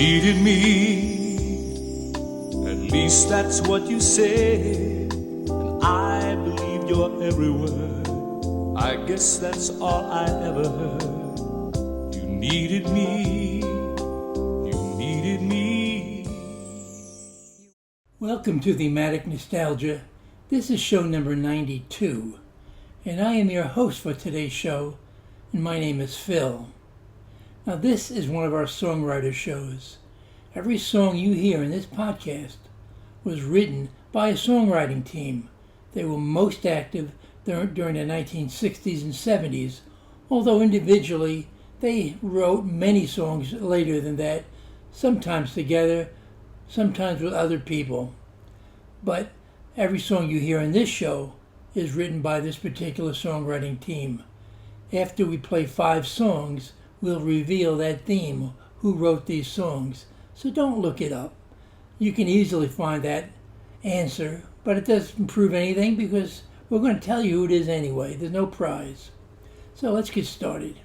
needed me. At least that's what you said, and I believed your every word. I guess that's all I ever heard. You needed me. You needed me. Welcome to Thematic Nostalgia. This is show number 92, and I am your host for today's show, and my name is Phil. Now, this is one of our songwriter shows. Every song you hear in this podcast was written by a songwriting team. They were most active during the 1960s and 70s, although individually they wrote many songs later than that, sometimes together, sometimes with other people. But every song you hear in this show is written by this particular songwriting team. After we play 5 songs, we'll reveal that theme, who wrote these songs. So don't look it up. You can easily find that answer, but it doesn't prove anything because we're going to tell you who it is anyway. There's no prize. So let's get started.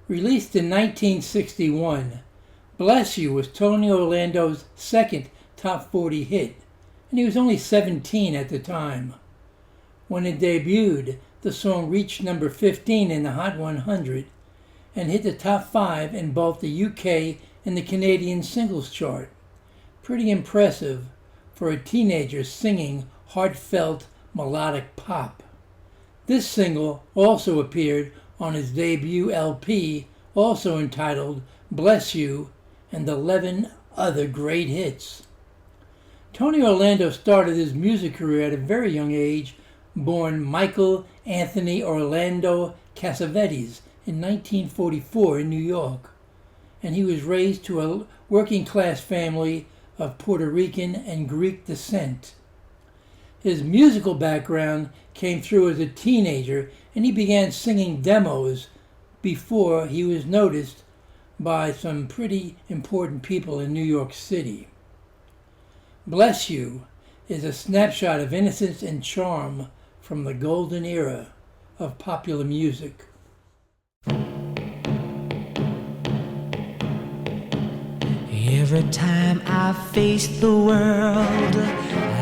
Released in 1961, Bless You was Tony Orlando's second top 40 hit, and he was only 17 at the time. When it debuted, the song reached number 15 in the Hot 100 and hit the top 5 in both the UK and the Canadian singles chart. Pretty impressive for a teenager singing heartfelt melodic pop. This single also appeared on his debut LP, also entitled Bless You, and 11 other great hits. Tony Orlando started his music career at a very young age, born Michael Anthony Orlando Cassavetes in 1944 in New York, and he was raised to a working-class family of Puerto Rican and Greek descent. His musical background came through as a teenager, and he began singing demos before he was noticed by some pretty important people in New York City. Bless You is a snapshot of innocence and charm from the golden era of popular music. Every time I faced the world,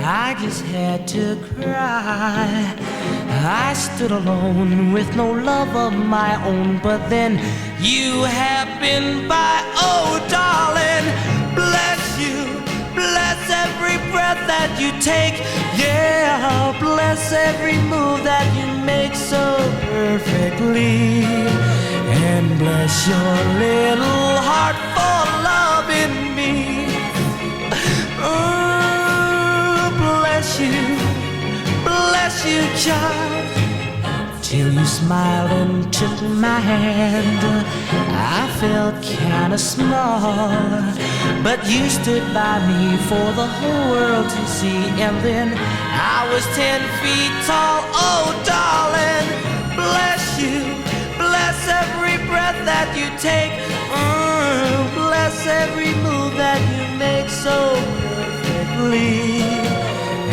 I just had to cry. I stood alone with no love of my own, but then you happened by. Oh, darling, bless you, bless every breath that you take. Yeah, bless every move that you make so perfectly. And bless your little heart for loving me. Oh, bless you, child. Till you smiled and took my hand, I felt kinda small, but you stood by me for the whole world to see. And then I was 10 feet tall. Oh, darling, bless you, bless every breath that you take. Bless every move that you make so perfectly.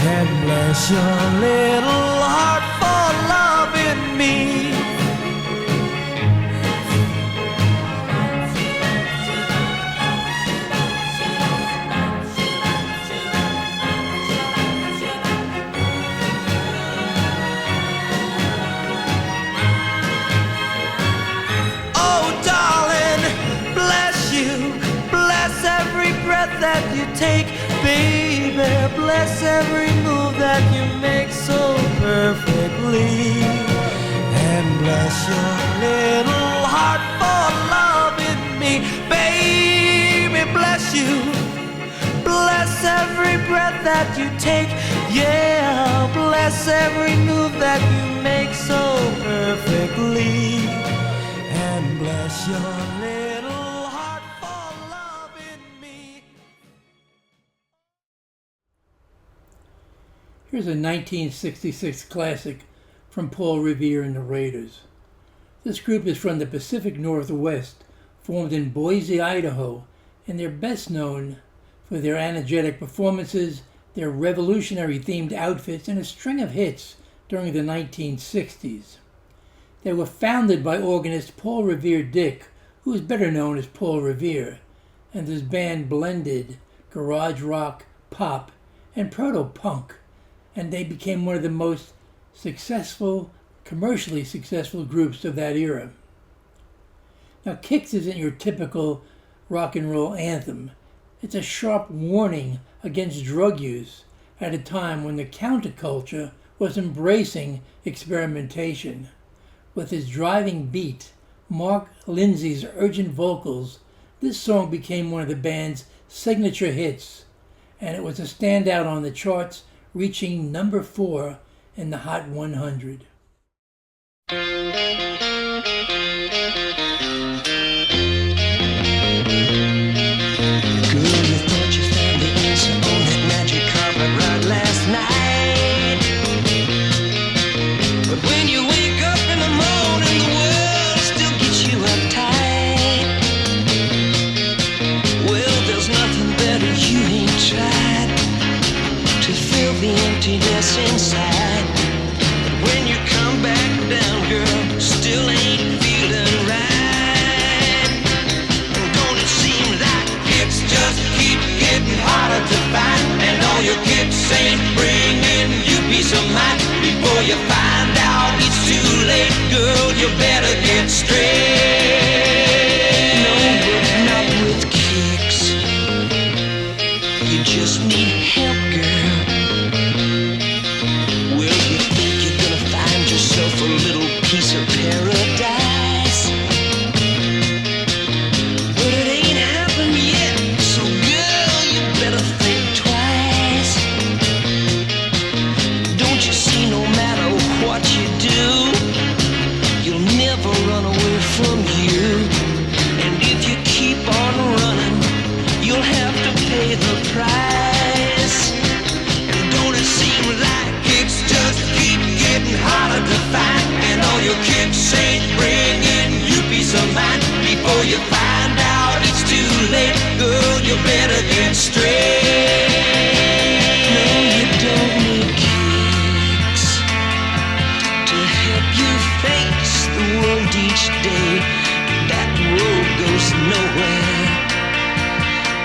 And bless your little heart for loving me. Oh, darling, bless you, bless every breath that you take. Baby, bless every move that you make so perfectly. And bless your little heart for loving me. Baby, bless you, bless every breath that you take. Yeah, bless every move that you make so perfectly. And bless your little heart for loving me. Here's a 1966 classic from Paul Revere and the Raiders. This group is from the Pacific Northwest, formed in Boise, Idaho, and they're best known for their energetic performances, their revolutionary-themed outfits, and a string of hits during the 1960s. They were founded by organist Paul Revere Dick, who was better known as Paul Revere, and his band blended garage rock, pop, and proto-punk, and they became one of the most commercially successful groups of that era. Now, Kicks isn't your typical rock and roll anthem. It's a sharp warning against drug use at a time when the counterculture was embracing experimentation. With its driving beat, Mark Lindsay's urgent vocals, this song became one of the band's signature hits, and it was a standout on the charts, reaching number 4 in the Hot 100. Last night, but when you wake up in the morning, the world still gets you uptight. Well, there's nothing better you ain't tried to fill the emptiness inside. But when you come back down, girl, still ain't feeling right. And don't it seem like it's just keep getting harder to find, and all your kicks ain't bringing you peace of mind. Before you find out it's too late, girl, you better get straight. No, but not with Kicks. You just need help, girl. Well, you think you're gonna find yourself a little piece of paradise, but it ain't happened yet. So girl, you better think twice. Don't you see, no matter what you do, you'll never run away from you. And if you keep on running, you'll have to pay the price. And don't it seem like it's just keep getting harder to find, and all your kicks ain't bringing you peace of mind. Before you find out it's too late, girl, you better get straight. No, you don't need Kicks to help you face the world each day. That road goes nowhere.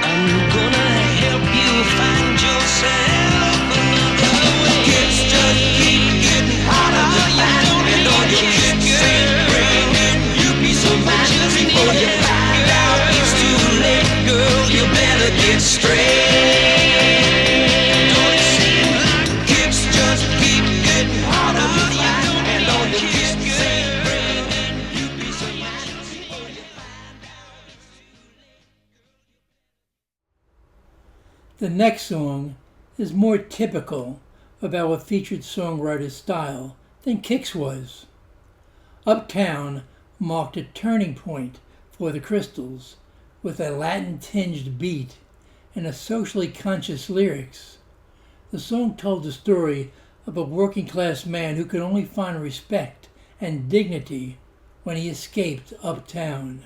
I'm gonna help you find yourself another way. Kicks just keep getting harder to find, and all your kicks ain't bringing you peace of mind. Before you find out it's too late, girl, you better get straight. Don't it seem like kicks just keep getting harder to find, and all your kicks ain't bringing you peace of mind. Before you find out it's too late. The next song is more typical about a featured songwriter's style than Kicks was. Uptown marked a turning point for the Crystals with a Latin-tinged beat and a socially conscious lyrics. The song told the story of a working-class man who could only find respect and dignity when he escaped uptown.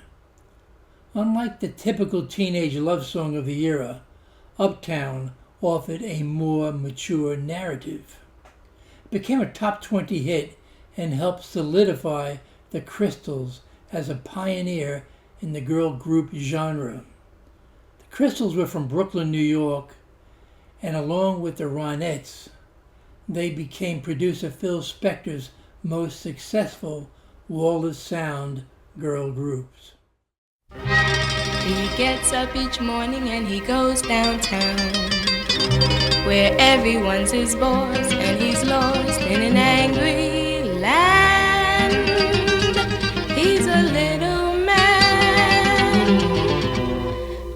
Unlike the typical teenage love song of the era, Uptown offered a more mature narrative. It became a top 20 hit and helped solidify the Crystals as a pioneer in the girl group genre. The Crystals were from Brooklyn, New York, and along with the Ronettes, they became producer Phil Spector's most successful wall of sound girl groups. He gets up each morning and he goes downtown, where everyone's his boss and he's lost in an angry land. He's a little man,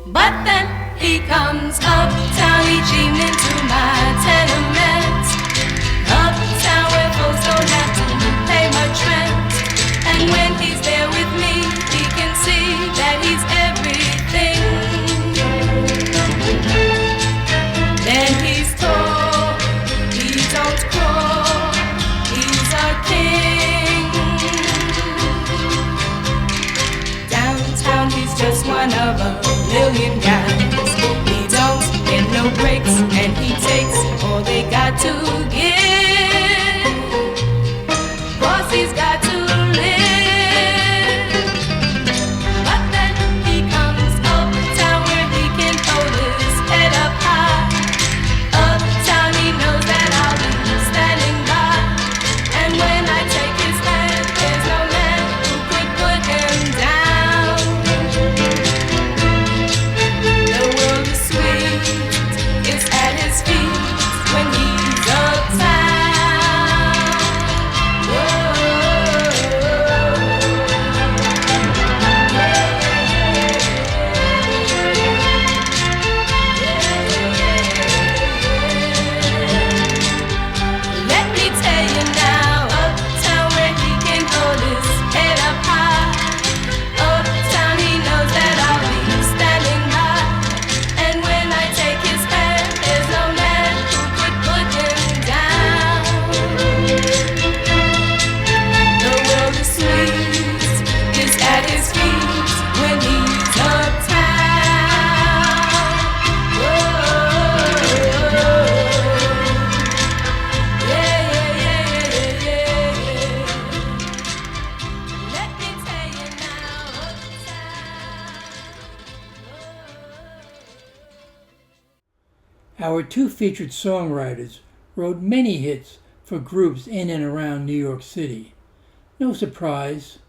but then he comes uptown each evening to my tenement. Uptown where folks don't have to pay much rent, and when he's there with me, he can see that he's everything. Then he's tall, he don't crawl, he's a king. Our two featured songwriters wrote many hits for groups in and around New York City. No surprise,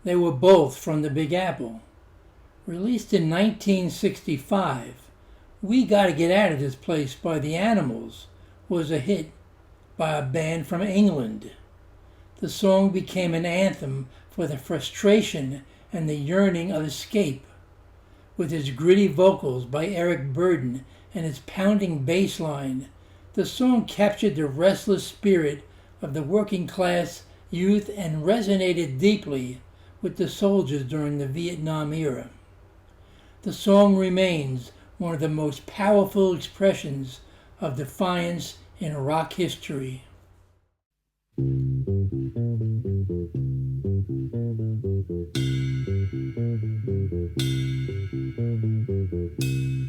they were both from the Big Apple. Released in 1965, We Gotta Get Out of This Place by the Animals was a hit by a band from England. The song became an anthem for the frustration and the yearning of escape. With its gritty vocals by Eric Burdon and its pounding bass line, the song captured the restless spirit of the working class youth and resonated deeply with the soldiers during the Vietnam era. The song remains one of the most powerful expressions of defiance in rock history.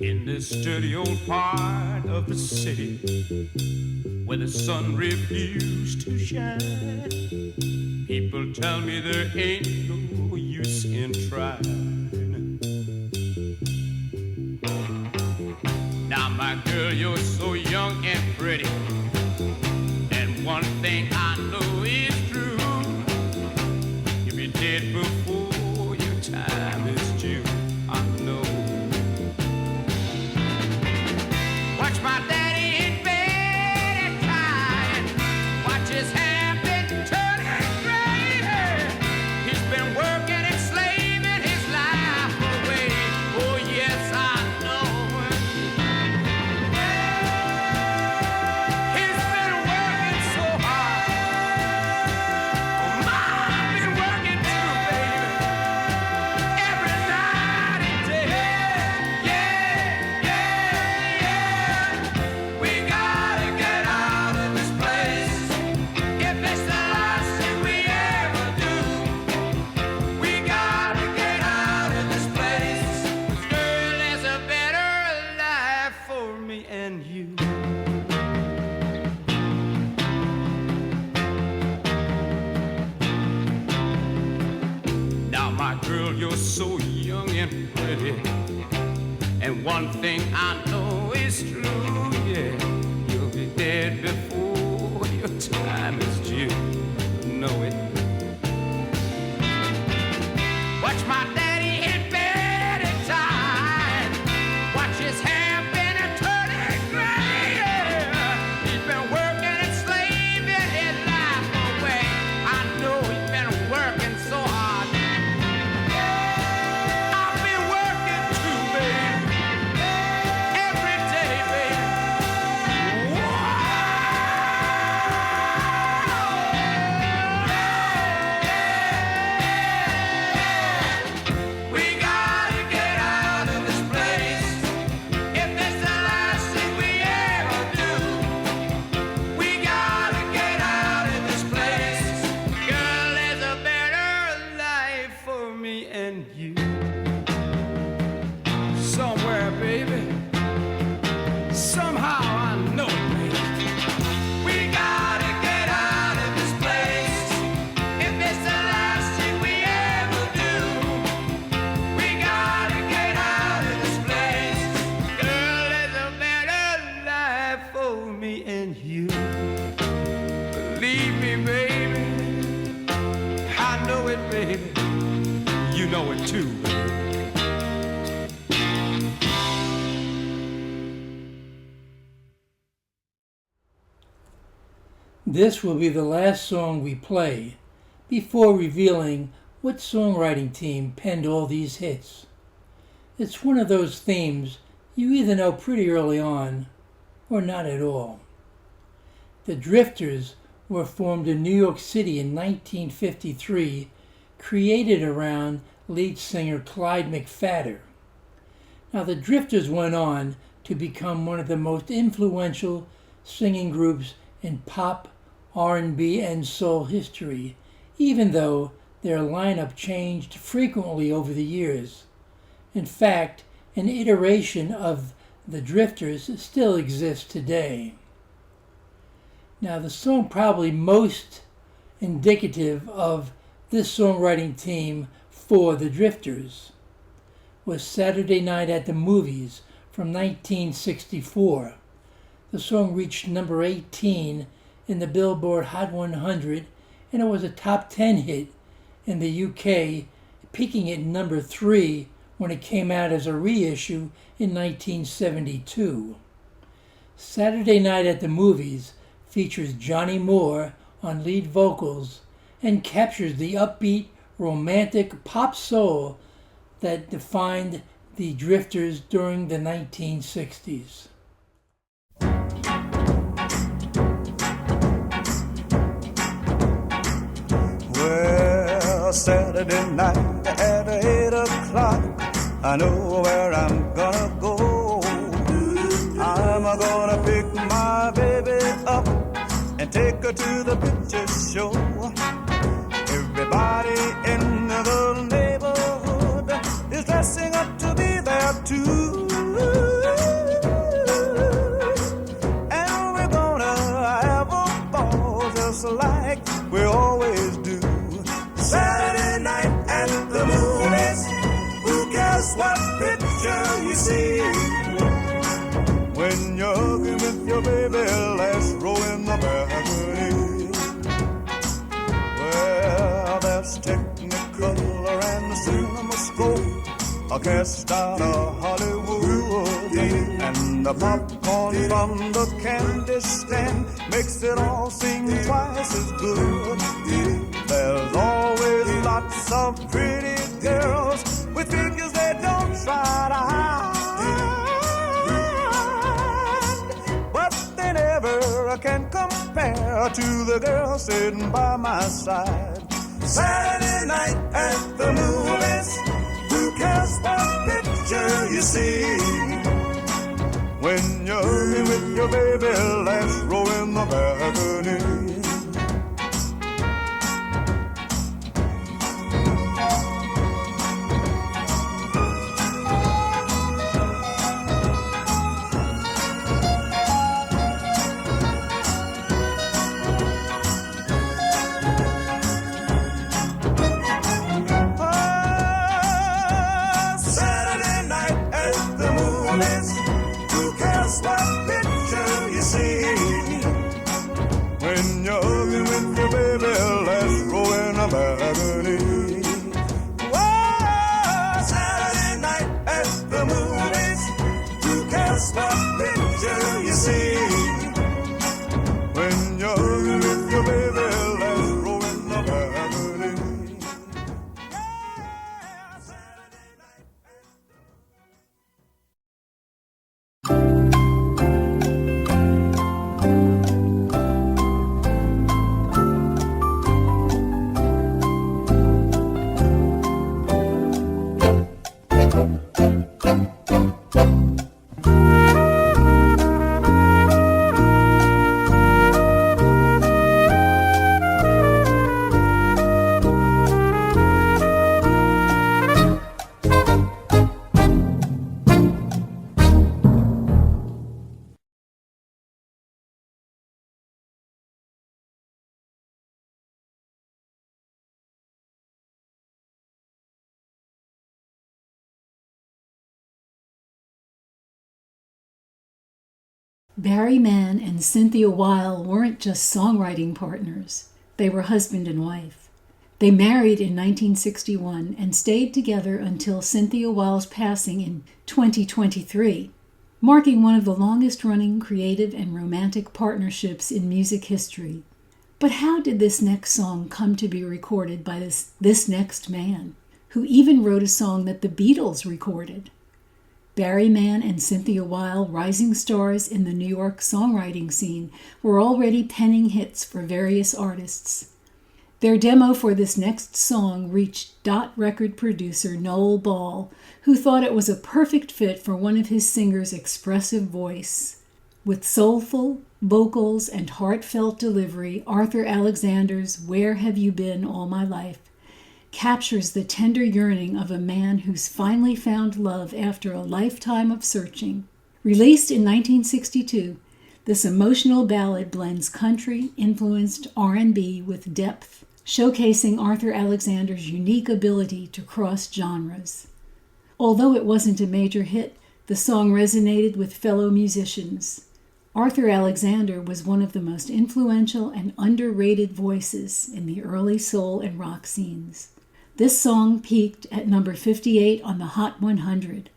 In this dirty old part of the city where the sun refused to shine, people tell me there ain't no use in trying. Now, my girl, you're so young and pretty, and one thing I know is true: you'll be dead before your time is due. I know. Watch my daddy in bed at night. Watch his hair been turning gray. He's been working and slaving his life away. Oh yes, I know. He's been working so hard. Mom been working too, baby. Every night and day. We gotta get out of this place. If it's the last thing we ever do, we gotta get out of this place. 'Cause girl, there's a better life for me and you. Now, my girl, you're so young and pretty, and one thing I know is true, yeah, you'll be dead before your time is due. Know it. Watch my daddy in bed at time. Watch his hair been turning gray. He's been working and slaving his life away. I know he's been working so hard. I've been working too, baby. Every day, baby. We gotta get out of this place. If it's the last thing we ever do, we gotta get out of this place. Girl, there's a better life for me and you. Somewhere, baby. Somehow I know it, baby. We gotta get out of this place. If it's the last thing we ever do, we gotta get out of this place. Girl, there's a better life for me and you. Believe me, baby. I know it, baby. You know it too, baby. This will be the last song we play before revealing what songwriting team penned all these hits. It's one of those themes you either know pretty early on or not at all. The Drifters were formed in New York City in 1953, created around lead singer Clyde McPhatter. Now, the Drifters went on to become one of the most influential singing groups in pop, R&B, and soul history, even though their lineup changed frequently over the years. In fact, an iteration of the Drifters still exists today. Now, the song probably most indicative of this songwriting team for the Drifters was Saturday Night at the Movies from 1964, The song reached number 18 in the Billboard Hot 100, and it was a top 10 hit in the UK, peaking at number 3 when it came out as a reissue in 1972. Saturday Night at the Movies features Johnny Moore on lead vocals and captures the upbeat, romantic pop soul that defined the Drifters during the 1960s. Well, Saturday night at 8 o'clock, I know where I'm gonna go. I'm gonna pick my baby up and take her to the picture show. Everybody in the neighborhood is dressing up to be there too. And we're gonna have a ball just like we always do. Saturday night at the movies, who cares what picture you see? When you're hugging with your baby, let's roll in the balcony. Well, there's Technicolor and the CinemaScope, a cast out of Hollywood, and the popcorn from the candy stand makes it all seem twice as good. There's always lots of pretty girls with figures they don't try to hide, but they never can compare to the girl sitting by my side. Saturday night at the movies, who cares what picture you see? When you're hugging with your baby, let's roll in the balcony. Barry Mann and Cynthia Weil weren't just songwriting partners. They were husband and wife. They married in 1961 and stayed together until Cynthia Weil's passing in 2023, marking one of the longest-running creative and romantic partnerships in music history. But how did this next song come to be recorded by this next man, who even wrote a song that the Beatles recorded? Barry Mann and Cynthia Weil, rising stars in the New York songwriting scene, were already penning hits for various artists. Their demo for this next song reached Dot record producer Noel Ball, who thought it was a perfect fit for one of his singers' expressive voice. With soulful vocals and heartfelt delivery, Arthur Alexander's "Where Have You Been All My Life" captures the tender yearning of a man who's finally found love after a lifetime of searching. Released in 1962, this emotional ballad blends country-influenced R&B with depth, showcasing Arthur Alexander's unique ability to cross genres. Although it wasn't a major hit, the song resonated with fellow musicians. Arthur Alexander was one of the most influential and underrated voices in the early soul and rock scenes. This song peaked at number 58 on the Hot 100.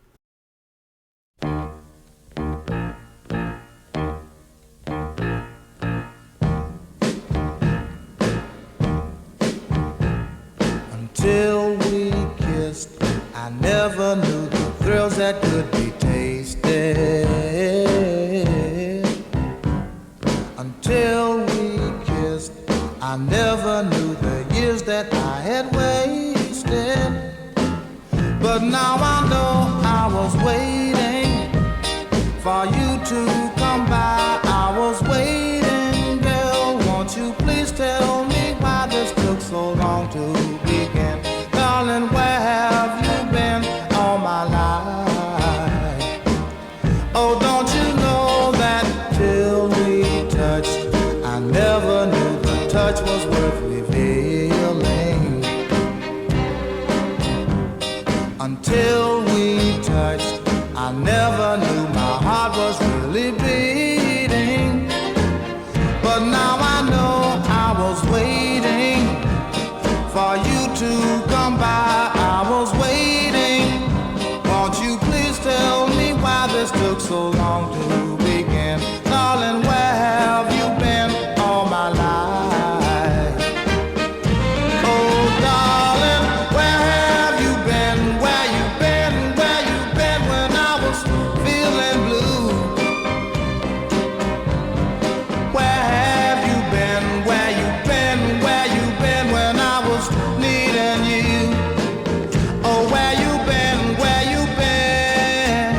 Until we kissed, I never knew the thrills that could be tasted. Until we kissed, I never knew the years that I had wasted. But now I know I was waiting for you to come by. I was waiting, girl. Won't you please tell me why this took so long to begin? Darling, where have you been all my life? Oh, don't you know that till we touched, I never knew the touch was worth revealing. Until we touched, I never knew my heart was really beating. But now I know I was waiting for you to come by. I was waiting. Won't you please tell me why this took so long to begin? Darling, where have you been all my life? Oh, darling, where have you been? Where you been? Where you been when I was feeling blue? Where have you been? Where you been? Where you been when I was needing you? Oh, where you been? Where you been?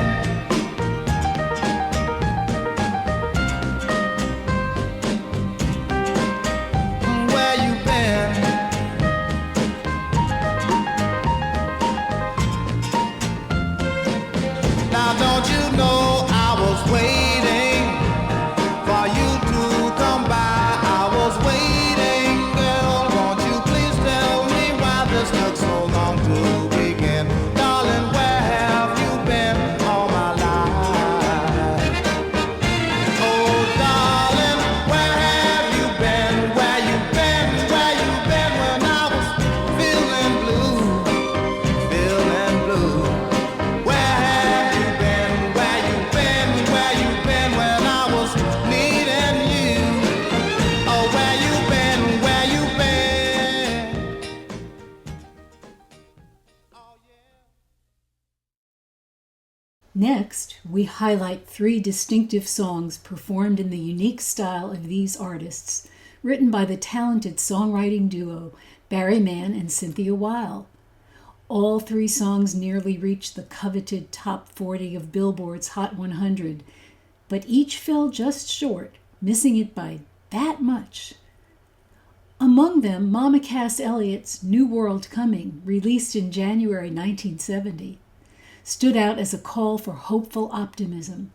Where you been? Now don't you know I was waiting for you to come by? I was waiting, girl. Won't you please tell me why this took so long to begin? Darling, where have you been all my life? Oh, darling, where have you been? Where you been? Where you been when I was feeling blue? Feeling blue. Where have you been? Where you been? Where you been when I was needing you? Oh, where you been? Where you been? Oh, yeah. Next, we highlight 3 distinctive songs performed in the unique style of these artists, written by the talented songwriting duo Barry Mann and Cynthia Weil. All 3 songs nearly reached the coveted top 40 of Billboard's Hot 100, but each fell just short, missing it by that much. Among them, Mama Cass Elliott's New World Coming, released in January 1970, stood out as a call for hopeful optimism,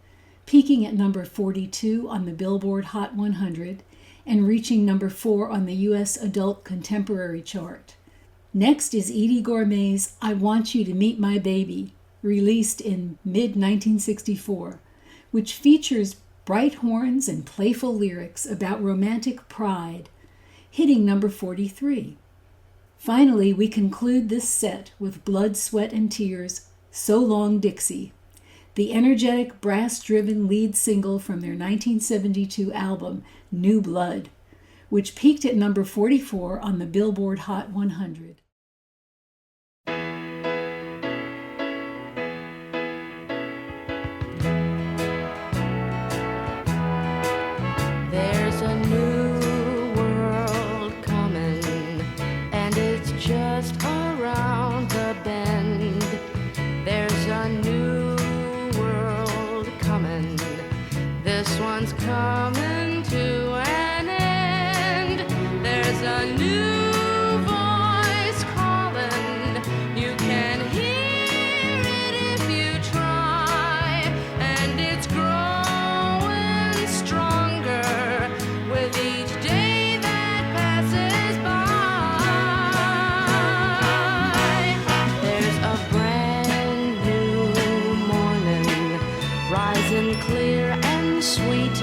peaking at number 42 on the Billboard Hot 100 and reaching number 4 on the U.S. Adult Contemporary chart. Next is Edie Gourmet's I Want You to Meet My Baby, released in mid-1964, which features bright horns and playful lyrics about romantic pride, hitting number 43. Finally, we conclude this set with Blood, Sweat, and Tears' So Long Dixie, the energetic brass-driven lead single from their 1972 album New Blood, which peaked at number 44 on the Billboard Hot 100. There's a new world coming, and it's just around the bend. There's a new world coming. This one's coming to an end. There's a new voice calling. You can hear it if you try, and it's growing stronger with each day that passes by. There's a brand new morning, rising clear and sweet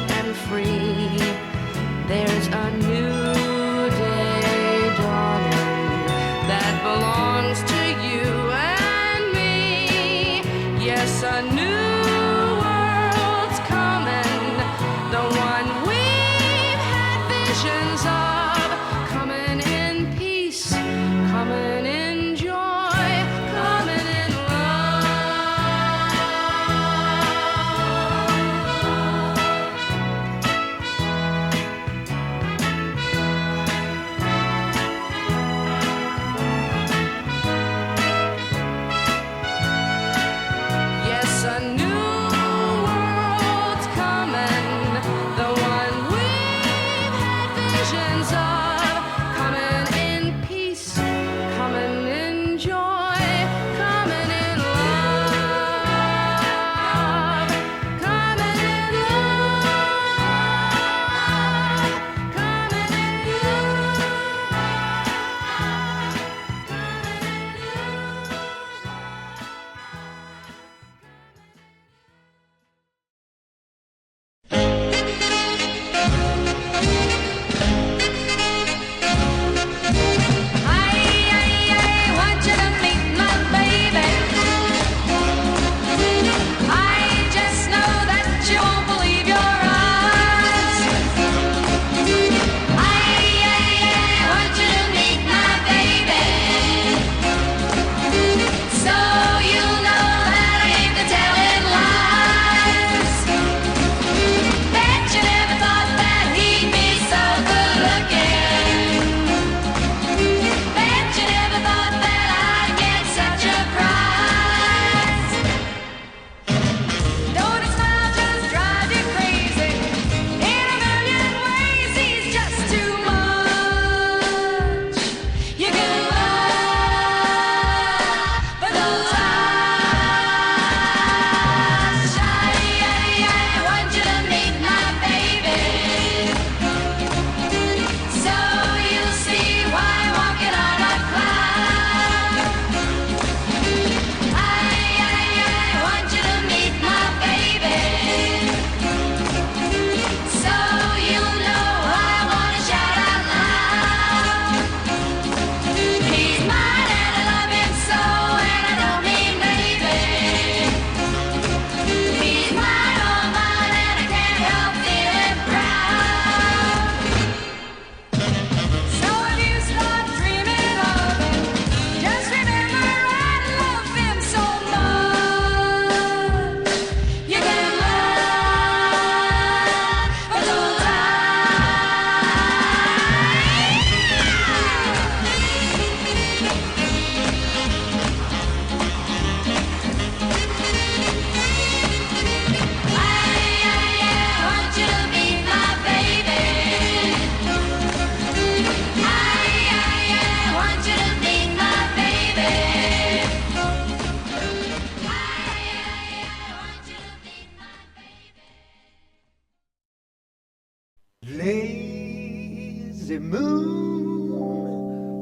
Lazy moon,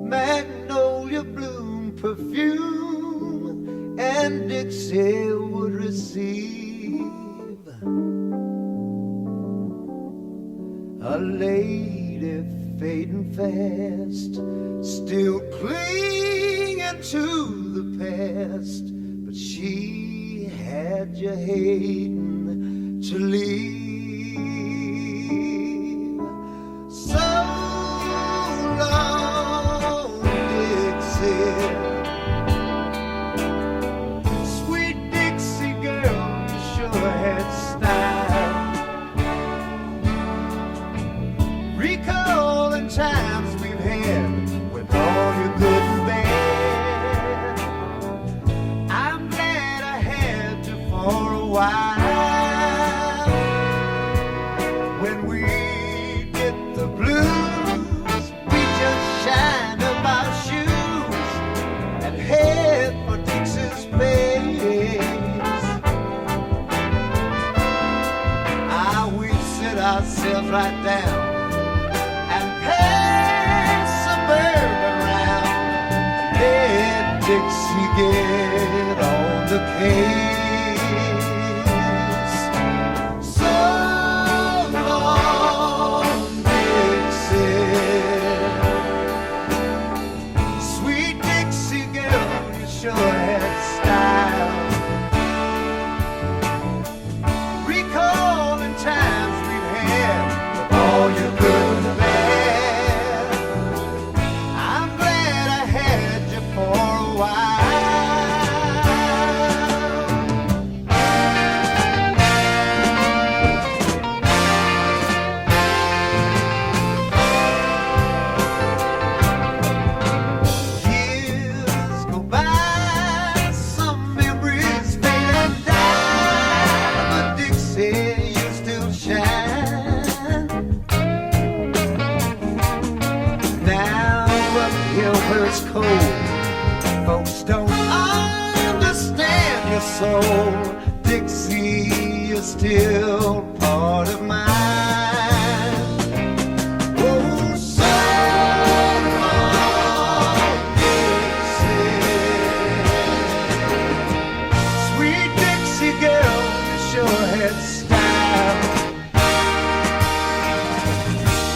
magnolia bloom, perfume, and Dixie would receive a lady fading fast, still clinging to the past, but she had you hating to leave. So long, Dixie, sweet Dixie girl, you sure had style. Recalling times we've had with all your good and bad. I'm glad I had you for a while. When we get the blues, we just shine up our shoes and head for Dixie's place. We sit ourselves right down and pass a burger round. Let Dixie get on the case. So long, Dixie, sweet Dixie girl, you sure had style. Recalling times we've had with all your good and bad. I'm glad I had you for a while. Years go by, some memories fade and die, but Dixie, you still shine. Now up here where it's cold, folks don't understand your soul. Dixie, you're still part of mine. Oh, so long, Dixie, sweet Dixie girl, you sure had style.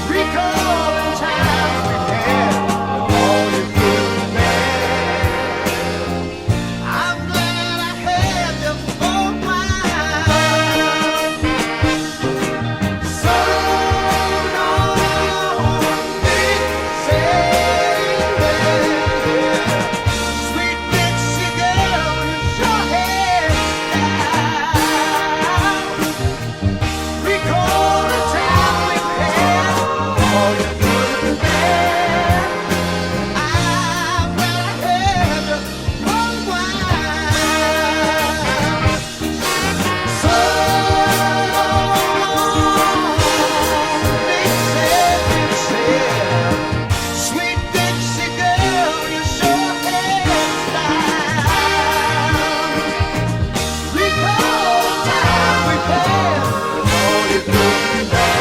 Recalling times we've had with all your good and bad. I'm glad I had you for a while. So long, Dixie, sweet Dixie girl, you sure had style. Recall the time we've had, all your good and bad. I'm glad I had you for a while. So long, Dixie, sweet Dixie girl, you sure had style. Recall the time we've had with all your good and bad.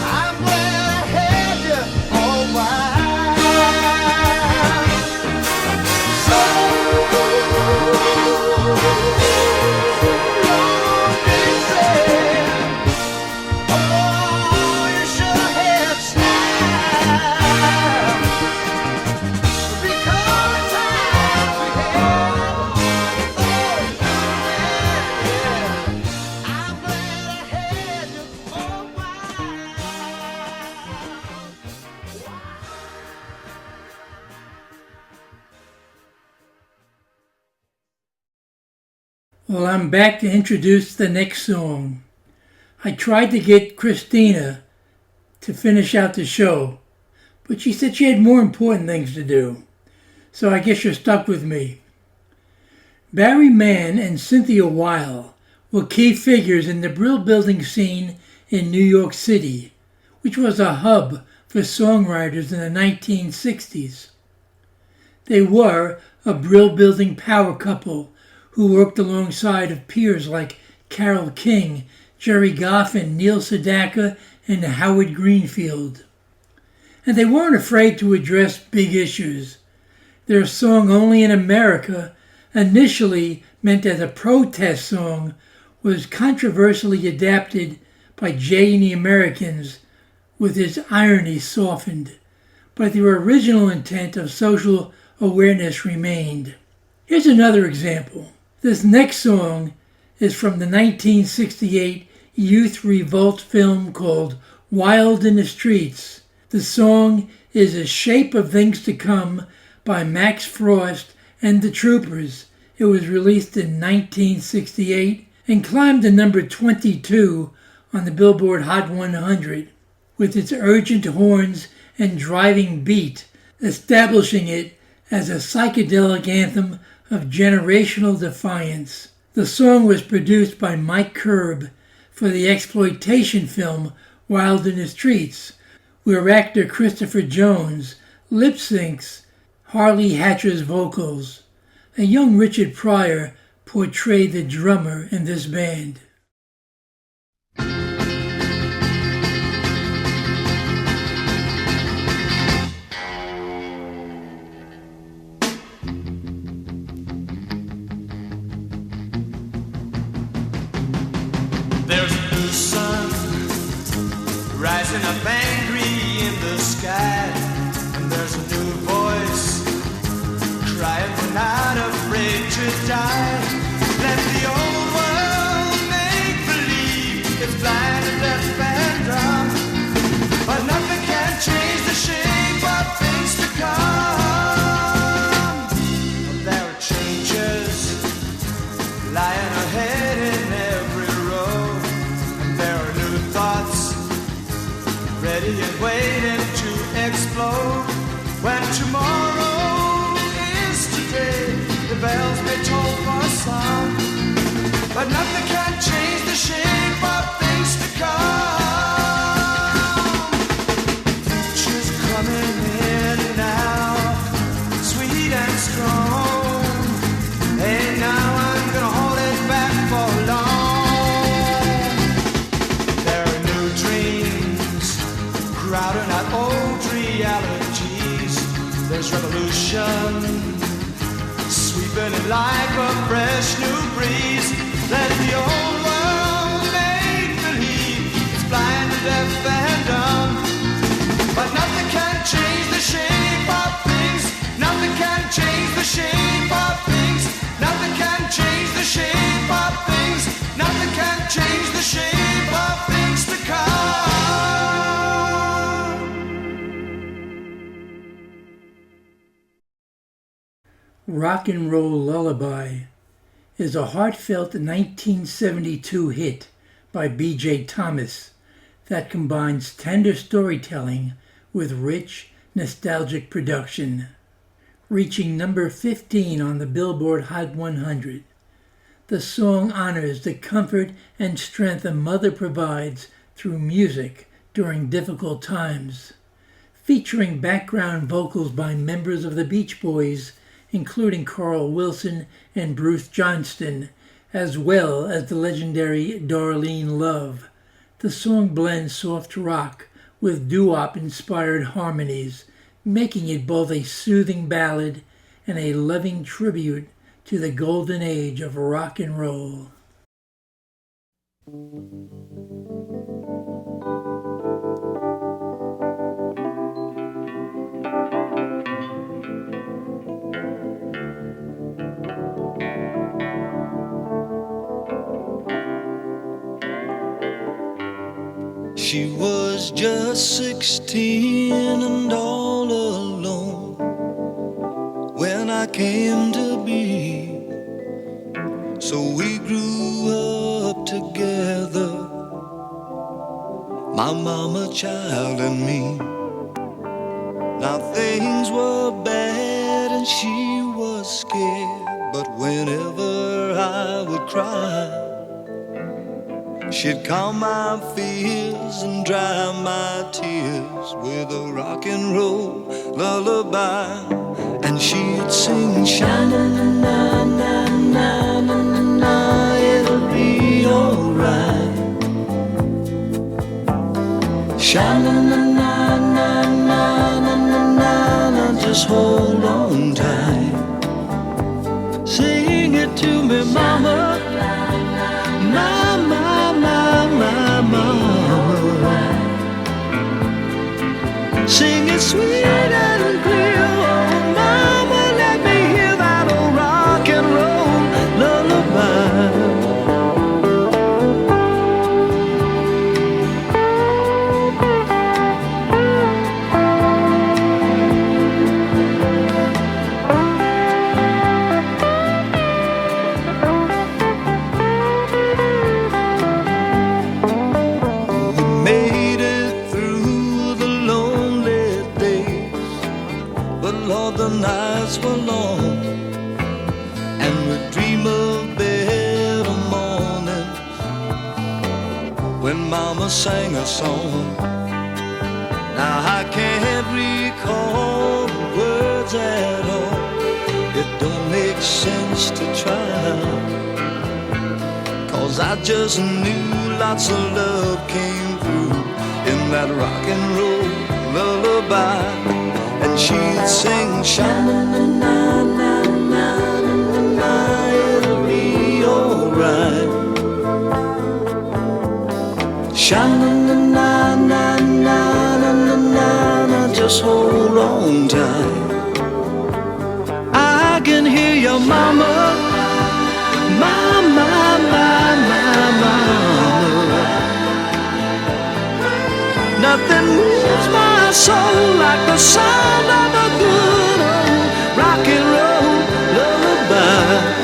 I'm glad I had you for a while. So long, Dixie, oh, you sure had style. Recall the times we had, oh, yeah. I'm glad I had you for a while. Well, I'm back to introduce the next song. I tried to get Christina to finish out the show, but she said she had more important things to do. So I guess you're stuck with me. Barry Mann and Cynthia Weil were key figures in the Brill Building scene in New York City, which was a hub for songwriters in the 1960s. They were a Brill Building power couple who worked alongside of peers like Carole King, Jerry Goffin, Neil Sedaka, and Howard Greenfield. And they weren't afraid to address big issues. Their song Only in America, initially meant as a protest song, was controversially adapted by Jay and the Americans with its irony softened, but their original intent of social awareness remained. Here's another example. This next song is from the 1968 youth revolt film called Wild in the Streets. The song is A Shape of Things to Come by Max Frost and the Troopers. It was released in 1968 and climbed to number 22 on the Billboard Hot 100 with its urgent horns and driving beat, establishing it as a psychedelic anthem of generational defiance. The song was produced by Mike Curb for the exploitation film Wild in the Streets, where actor Christopher Jones lip syncs Harley Hatcher's vocals. A young Richard Pryor portrayed the drummer in this band. There's a new sun rising up angry in the sky, and there's a new voice crying, we're not afraid to die. Let the old world make believe it's blind and deaf and dumb, but nothing can change the shape of things to come. There are changes lying ahead in every road, and there are new thoughts ready and waiting to explode. When tomorrow is today, the bells may toll for some, but nothing can change the shape of things to come. Future's coming in now, sweet and strong. Hey, now I'm gonna hold it back for long. There are new dreams crowding out old realities. There's revolution sweeping it like a fresh new breeze. Let the old world make believe it's blind and deaf and dumb, but nothing can change the shape of things. Nothing can change the shape of things. Nothing can change the shape of things. Nothing can change the shape of things to come. Rock and Roll Lullaby is a heartfelt 1972 hit by B.J. Thomas that combines tender storytelling with rich, nostalgic production. Reaching number 15 on the Billboard Hot 100, the song honors the comfort and strength a mother provides through music during difficult times. Featuring background vocals by members of the Beach Boys, including Carl Wilson and Bruce Johnston, as well as the legendary Darlene Love. The song blends soft rock with doo-wop inspired harmonies, making it both a soothing ballad and a loving tribute to the golden age of rock and roll. She was just 16 and all alone when I came to be. So we grew up together, my mama, child, and me. Now things were bad and she was scared, but whenever I would cry, she'd calm my fears and dry my tears with a rock and roll lullaby. And she'd sing, sha-na-na-na-na-na-na-na, it'll be alright. Sha-na-na-na-na-na-na-na-na, just hold on tight. Sing it to me, mama. Mama, mama, mama. Sing it sweet and clear. Oh, mama, let me hear that old rock and roll lullaby. Made it through the lonely days, but Lord, the nights were long, and we dream of better mornings when Mama sang a song. Now I can't recall the words at all. It don't make sense to try, 'cause I just knew lots of love came through in that rock and roll lullaby. And she'd sing, sha-na-na-na-na-na-na-na, it'll be alright. Sha-na-na-na-na-na-na-na, just hold on tight. I can hear your mama, mama, mama, mama. Nothing moves my soul like the sound of a good old rock and roll lullaby.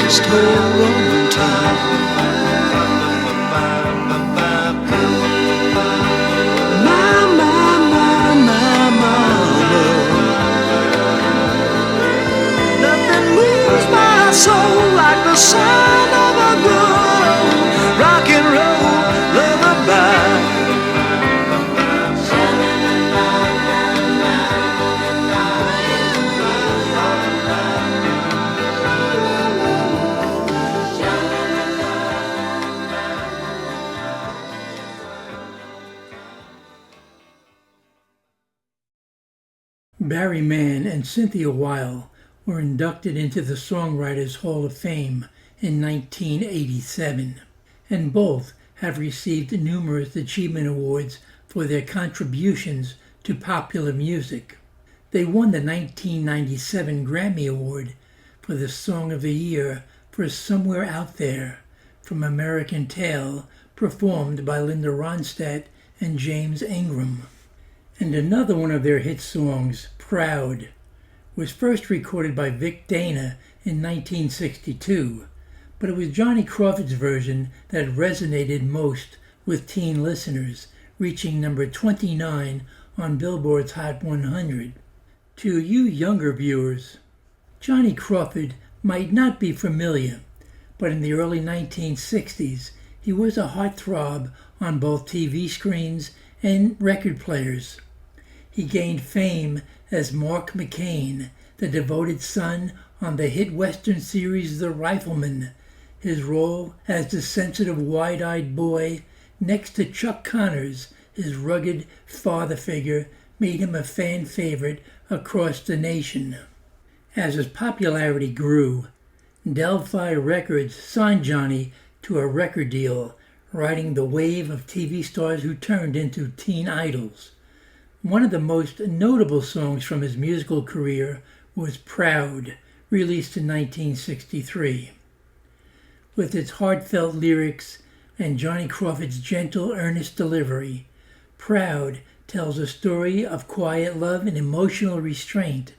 Just hold on tight. Mama, mama, mama. Nothing moves my soul like the sound of a good old rock and roll lullaby. Barry Mann and Cynthia Weil were inducted into the Songwriters Hall of Fame in 1987, and both have received numerous achievement awards for their contributions to popular music. They won the 1997 Grammy Award for the Song of the Year for Somewhere Out There from American Tail, performed by Linda Ronstadt and James Ingram. And another one of their hit songs, Proud, was first recorded by Vic Dana in 1962, but it was Johnny Crawford's version that resonated most with teen listeners, reaching number 29 on Billboard's Hot 100. To you younger viewers, Johnny Crawford might not be familiar, but in the early 1960s, he was a heartthrob on both TV screens and record players. He gained fame as Mark McCain, the devoted son on the hit Western series The Rifleman. His role as the sensitive, wide-eyed boy next to Chuck Connors, his rugged father figure, made him a fan favorite across the nation. As his popularity grew, Delphi Records signed Johnny to a record deal, riding the wave of TV stars who turned into teen idols. One of the most notable songs from his musical career was Proud, released in 1963. With its heartfelt lyrics and Johnny Crawford's gentle, earnest delivery, Proud tells a story of quiet love and emotional restraint,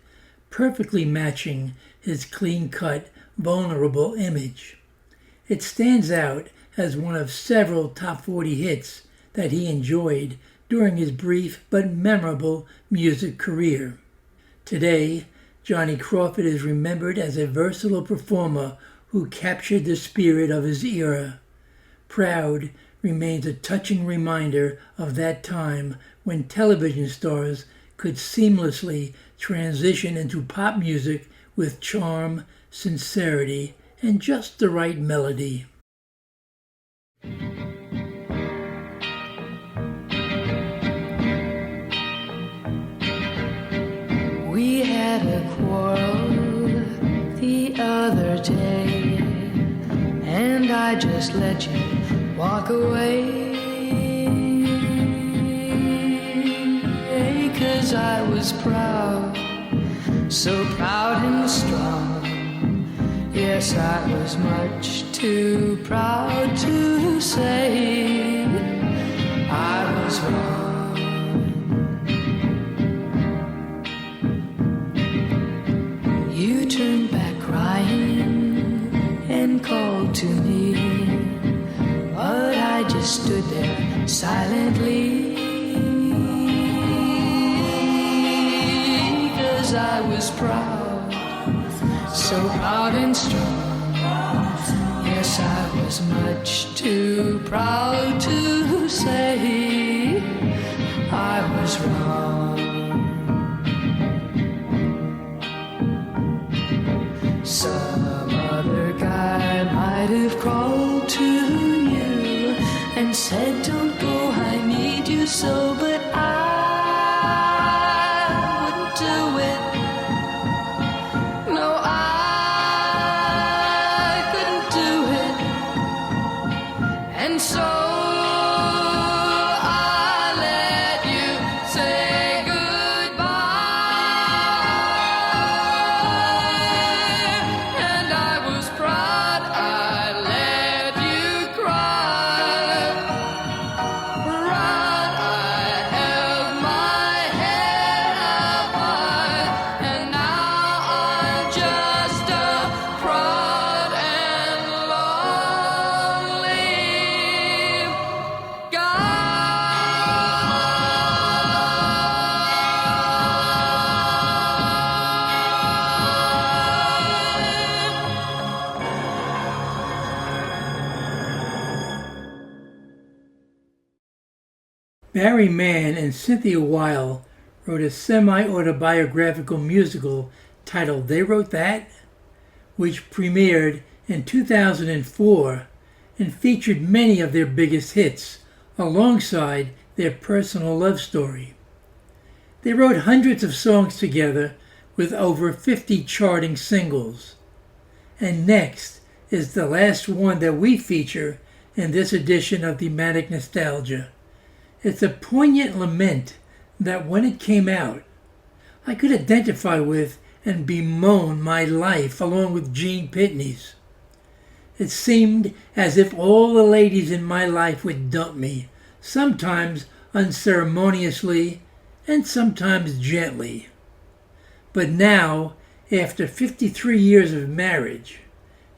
perfectly matching his clean-cut, vulnerable image. It stands out as one of several top 40 hits that he enjoyed during his brief but memorable music career. Today, Johnny Crawford is remembered as a versatile performer who captured the spirit of his era. Proud remains a touching reminder of that time when television stars could seamlessly transition into pop music with charm, sincerity, and just the right melody. We had a quarrel the other day, and I just let you walk away. 'Cause I was proud, so proud and strong. Yes, I was much too proud to say I was wrong. You turned back crying and called to me, but I just stood there silently. I was proud, so proud and strong. Yes, I was much too proud to say I was wrong. Some other guy might have called to you and said, don't go, I need you so, but I wouldn't do it. And so I let you say goodbye, and I was proud I let you cry. Proud I held my head up high, and now I'm just a proud and lonely Barry Mann and Cynthia Weil wrote a semi-autobiographical musical titled They Wrote That, which premiered in 2004 and featured many of their biggest hits alongside their personal love story. They wrote hundreds of songs together with over 50 charting singles. And next is the last one that we feature in this edition of Thematic Nostalgia. It's a poignant lament that when it came out, I could identify with and bemoan my life along with Gene Pitney's. It seemed as if all the ladies in my life would dump me, sometimes unceremoniously and sometimes gently. But now, after 53 years of marriage,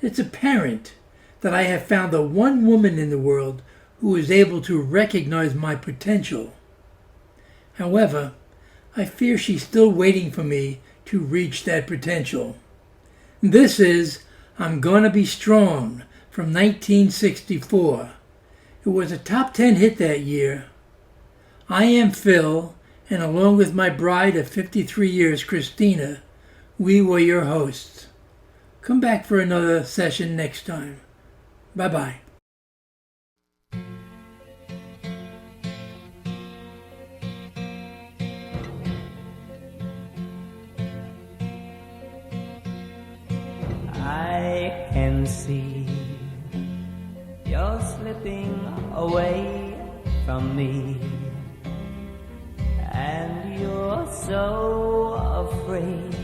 it's apparent that I have found the one woman in the world who is able to recognize my potential. However, I fear she's still waiting for me to reach that potential. This is I'm Gonna Be Strong from 1964. It was a top 10 hit that year. I am Phil, and along with my bride of 53 years, Christina, we were your hosts. Come back for another session next time. Bye-bye. I can see you're slipping away from me, and you're so afraid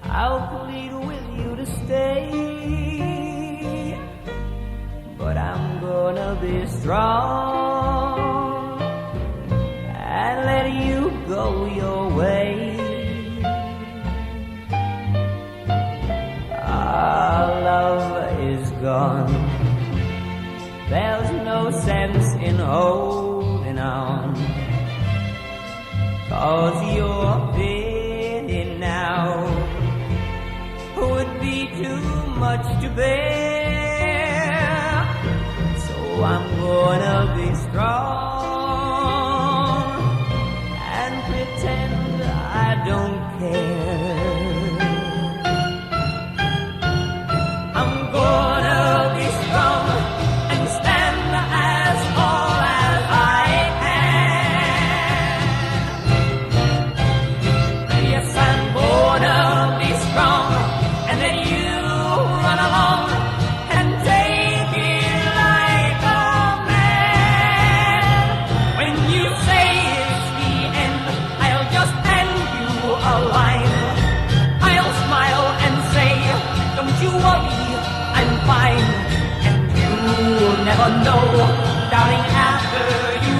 I'll plead with you to stay, but I'm gonna be strong and let you go your way. Our love is gone, there's no sense in holding on, 'cause your pity now would be too much to bear. So I'm gonna be strong and pretend I don't care. I'm gonna be strong and stand as tall as I can. Yes, I'm gonna be strong, and then you run along and take it like a man. When you say it's the end, I'll just hand you a line. I'll smile and say, don't you worry, I'm fine. And you'll never know, darling, after you